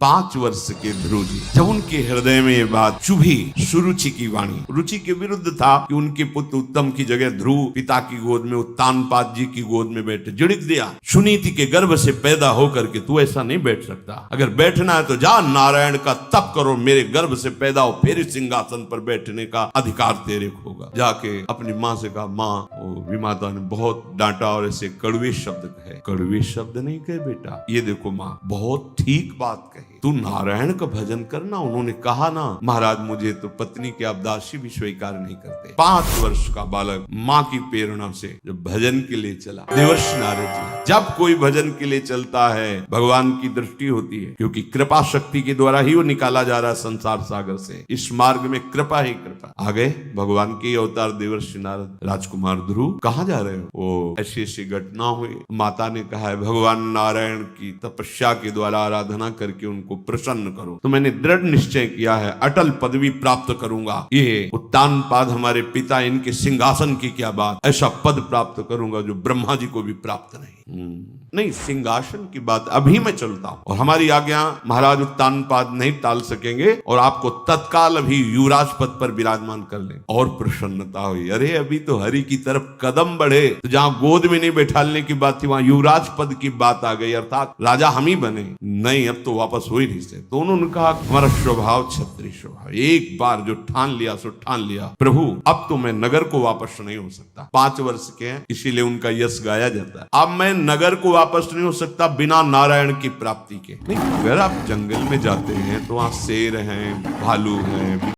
5 वर्ष के ध्रुव जी, जब उनके हृदय में ये बात चुभी सुरुचि की वाणी, रुचि के विरुद्ध था कि उनके पुत्र उत्तम की जगह ध्रुव पिता की गोद में उत्तानपाद जी की गोद में बैठे। झिड़क दिया, सुनीति के गर्भ से पैदा होकर के तू ऐसा नहीं बैठ सकता। अगर बैठना है तो जा नारायण का तप करो, मेरे गर्भ से पैदा हो, फिर सिंहासन पर बैठने का अधिकार तेरे को होगा। जाके अपनी माँ से कहा, माँ, विमाता ने बहुत डांटा और ऐसे कड़वे शब्द कहे। कड़वे शब्द नहीं कहे बेटा, ये देखो माँ बहुत ठीक बात कही, तू नारायण का भजन करना। उन्होंने कहा ना, महाराज मुझे तो पत्नी के अबदासी भी स्वीकार नहीं करते। 5 वर्ष का बालक माँ की प्रेरणा से जब भजन के लिए चला, देवर्षि नारद जी, जब कोई भजन के लिए चलता है भगवान की दृष्टि होती है, क्योंकि कृपा शक्ति के द्वारा ही वो निकाला जा रहा है संसार सागर से। इस मार्ग में कृपा ही कृपा। आ गए भगवान के अवतार देवर्षि नारद। राजकुमार ध्रुव कहाँ जा रहे हो? वो ऐसी ऐसी घटना हुई। माता ने कहा है भगवान नारायण की तपस्या के द्वारा आराधना करके उनको प्रसन्न करो, तो मैंने दृढ़ निश्चय किया है अटल पदवी प्राप्त करूंगा। ये उत्तानपाद हमारे पिता, इनके सिंहासन की क्या बात, ऐसा पद प्राप्त करूंगा जो ब्रह्मा जी को भी प्राप्त नहीं। नहीं, सिंहासन की बात अभी मैं चलता हूं, और हमारी आज्ञा महाराज उत्तानपाद नहीं टाल सकेंगे, और आपको तत्काल अभी युवराज पद पर विराजमान कर ले। और प्रसन्नता हुई, अरे अभी तो हरि की तरफ कदम बढ़े, तो जहां गोद में नहीं बैठालने की बात थी वहां युवराज पद की बात आ गई, अर्थात राजा हम ही बने। नहीं, अब तो वापस हो ही नहीं सकते। तो उन्होंने कहा हमारा स्वभाव क्षत्रिय स्वभाव, एक बार जो ठान लिया सो ठान लिया प्रभु, अब तो मैं नगर को वापस नहीं हो सकता। 5 वर्ष के हैं, इसीलिए उनका यश गाया जाता है। अब मैं नगर को वापस नहीं हो सकता बिना नारायण की प्राप्ति के। नहीं, अगर आप जंगल में जाते हैं तो वहां शेर हैं, भालू हैं,